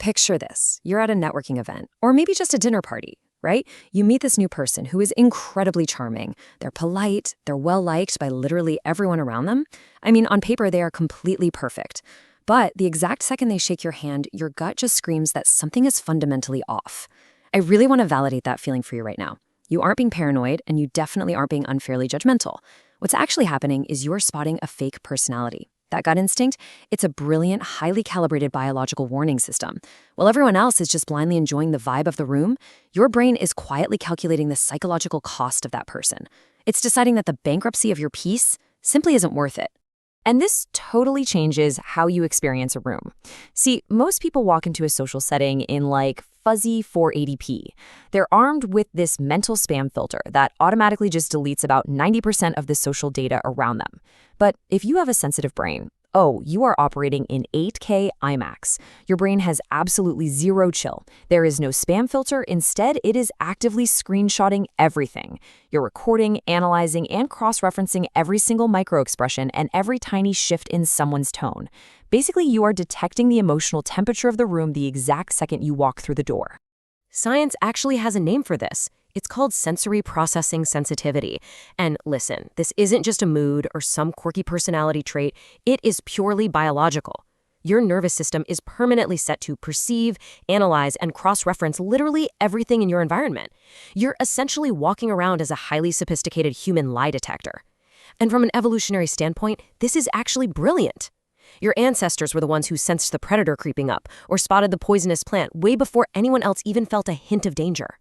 Picture this. You're at a networking event, or maybe just a dinner party, right? You meet this new person who is incredibly charming. They're polite, they're well-liked by literally everyone around them. I mean, on paper, they are completely perfect. But the exact second they shake your hand, your gut just screams that something is fundamentally off. I really want to validate that feeling for you right now. You aren't being paranoid, and you definitely aren't being unfairly judgmental. What's actually happening is you're spotting a fake personality. That gut instinct, it's a brilliant, highly calibrated biological warning system. While everyone else is just blindly enjoying the vibe of the room, your brain is quietly calculating the psychological cost of that person. It's deciding that the bankruptcy of your peace simply isn't worth it. And this totally changes how you experience a room. See, most people walk into a social setting in like fuzzy 480p. They're armed with this mental spam filter that automatically just deletes about 90% of the social data around them. But if you have a sensitive brain, you are operating in 8K IMAX. Your brain has absolutely zero chill. There is no spam filter. Instead, it is actively screenshotting everything. You're recording, analyzing, and cross-referencing every single microexpression and every tiny shift in someone's tone. Basically, you are detecting the emotional temperature of the room the exact second you walk through the door. Science actually has a name for this. It's called sensory processing sensitivity. And listen, this isn't just a mood or some quirky personality trait. It is purely biological. Your nervous system is permanently set to perceive, analyze, and cross-reference literally everything in your environment. You're essentially walking around as a highly sophisticated human lie detector. And from an evolutionary standpoint, this is actually brilliant. Your ancestors were the ones who sensed the predator creeping up or spotted the poisonous plant way before anyone else even felt a hint of danger.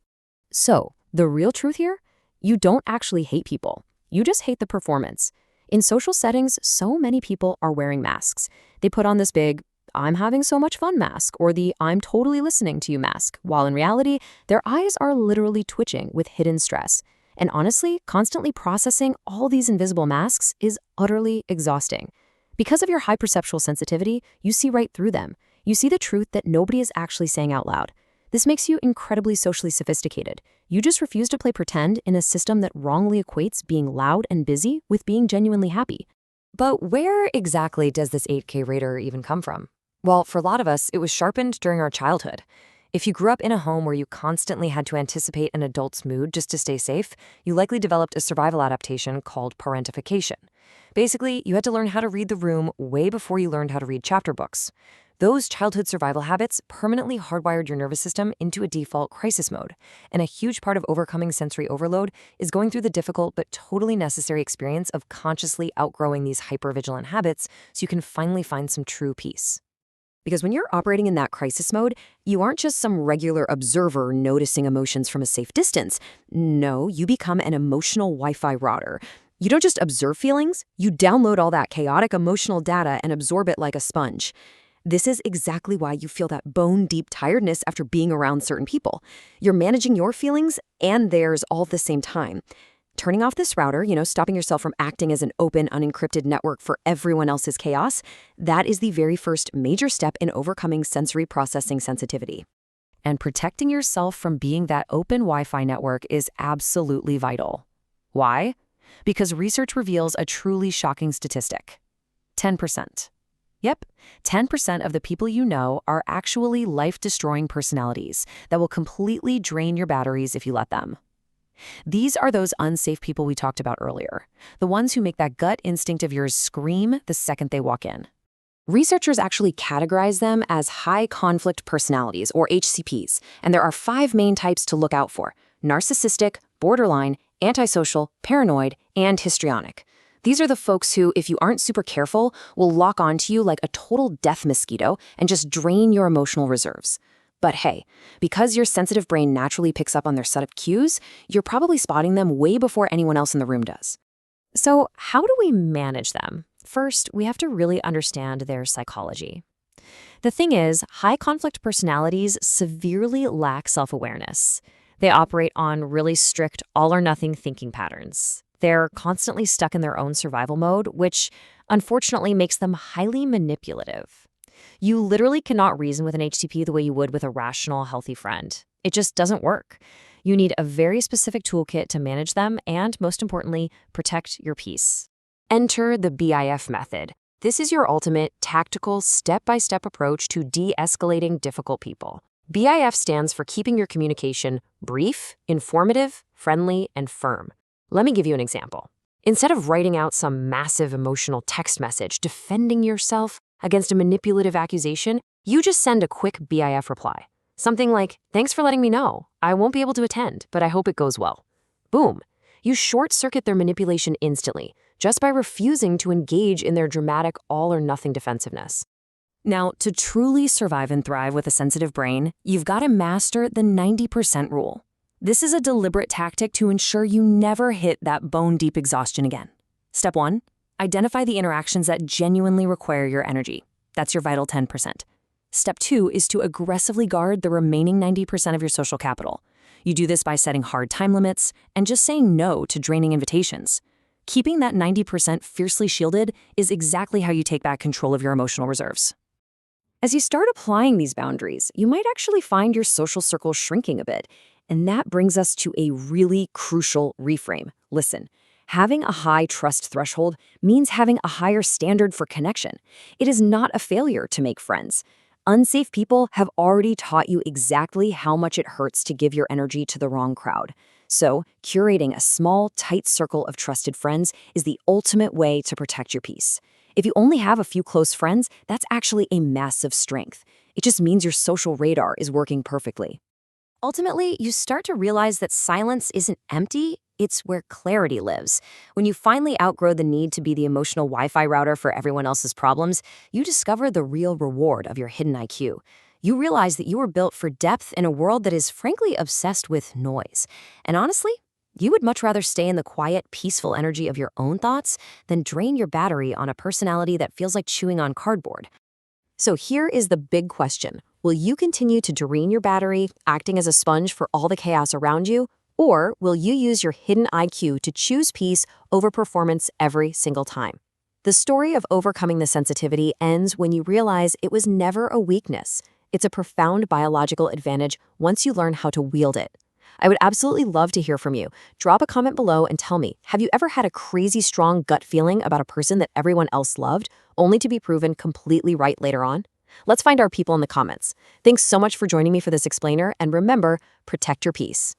So, the real truth here? You don't actually hate people. You just hate the performance. In social settings, so many people are wearing masks. They put on this big, "I'm having so much fun" mask or the "I'm totally listening to you" mask, while in reality, their eyes are literally twitching with hidden stress. And honestly, constantly processing all these invisible masks is utterly exhausting. Because of your high perceptual sensitivity, you see right through them. You see the truth that nobody is actually saying out loud. This makes you incredibly socially sophisticated. You just refuse to play pretend in a system that wrongly equates being loud and busy with being genuinely happy. But where exactly does this 8K radar even come from? Well, for a lot of us, it was sharpened during our childhood. If you grew up in a home where you constantly had to anticipate an adult's mood just to stay safe, you likely developed a survival adaptation called parentification. Basically, you had to learn how to read the room way before you learned how to read chapter books. Those childhood survival habits permanently hardwired your nervous system into a default crisis mode. And a huge part of overcoming sensory overload is going through the difficult but totally necessary experience of consciously outgrowing these hypervigilant habits so you can finally find some true peace. Because when you're operating in that crisis mode, you aren't just some regular observer noticing emotions from a safe distance. No, you become an emotional Wi-Fi router. You don't just observe feelings, you download all that chaotic emotional data and absorb it like a sponge. This is exactly why you feel that bone-deep tiredness after being around certain people. You're managing your feelings and theirs all at the same time. Turning off this router, stopping yourself from acting as an open, unencrypted network for everyone else's chaos, that is the very first major step in overcoming sensory processing sensitivity. And protecting yourself from being that open Wi-Fi network is absolutely vital. Why? Because research reveals a truly shocking statistic. 10%. Yep, 10% of the people you know are actually life-destroying personalities that will completely drain your batteries if you let them. These are those unsafe people we talked about earlier, the ones who make that gut instinct of yours scream the second they walk in. Researchers actually categorize them as high-conflict personalities, or HCPs, and there are 5 main types to look out for: narcissistic, borderline, antisocial, paranoid, and histrionic. These are the folks who, if you aren't super careful, will lock onto you like a total death mosquito and just drain your emotional reserves. But hey, because your sensitive brain naturally picks up on their set of cues, you're probably spotting them way before anyone else in the room does. So how do we manage them? First, we have to really understand their psychology. The thing is, high-conflict personalities severely lack self-awareness. They operate on really strict all-or-nothing thinking patterns. They're constantly stuck in their own survival mode, which unfortunately makes them highly manipulative. You literally cannot reason with an HCP the way you would with a rational, healthy friend. It just doesn't work. You need a very specific toolkit to manage them and, most importantly, protect your peace. Enter the BIF method, This is your ultimate, tactical, step-by-step approach to de-escalating difficult people. BIF stands for keeping your communication brief, informative, friendly, and firm. Let me give you an example. Instead of writing out some massive emotional text message defending yourself against a manipulative accusation, you just send a quick BIF reply. Something like, "Thanks for letting me know. I won't be able to attend, but I hope it goes well." Boom. You short-circuit their manipulation instantly, just by refusing to engage in their dramatic all-or-nothing defensiveness. Now, to truly survive and thrive with a sensitive brain, you've got to master the 90% rule. This is a deliberate tactic to ensure you never hit that bone-deep exhaustion again. Step 1, identify the interactions that genuinely require your energy. That's your vital 10%. Step 2 is to aggressively guard the remaining 90% of your social capital. You do this by setting hard time limits and just saying no to draining invitations. Keeping that 90% fiercely shielded is exactly how you take back control of your emotional reserves. As you start applying these boundaries, you might actually find your social circle shrinking a bit. And that brings us to a really crucial reframe. Listen, having a high trust threshold means having a higher standard for connection. It is not a failure to make friends. Unsafe people have already taught you exactly how much it hurts to give your energy to the wrong crowd. So, curating a small, tight circle of trusted friends is the ultimate way to protect your peace. If you only have a few close friends, that's actually a massive strength. It just means your social radar is working perfectly. Ultimately, you start to realize that silence isn't empty, it's where clarity lives. When you finally outgrow the need to be the emotional Wi-Fi router for everyone else's problems, you discover the real reward of your hidden IQ. You realize that you were built for depth in a world that is frankly obsessed with noise. And honestly, you would much rather stay in the quiet, peaceful energy of your own thoughts than drain your battery on a personality that feels like chewing on cardboard. So here is the big question. Will you continue to drain your battery, acting as a sponge for all the chaos around you? Or will you use your hidden IQ to choose peace over performance every single time? The story of overcoming the sensitivity ends when you realize it was never a weakness. It's a profound biological advantage once you learn how to wield it. I would absolutely love to hear from you. Drop a comment below and tell me, have you ever had a crazy strong gut feeling about a person that everyone else loved, only to be proven completely right later on? Let's find our people in the comments. Thanks so much for joining me for this explainer, and remember, protect your peace.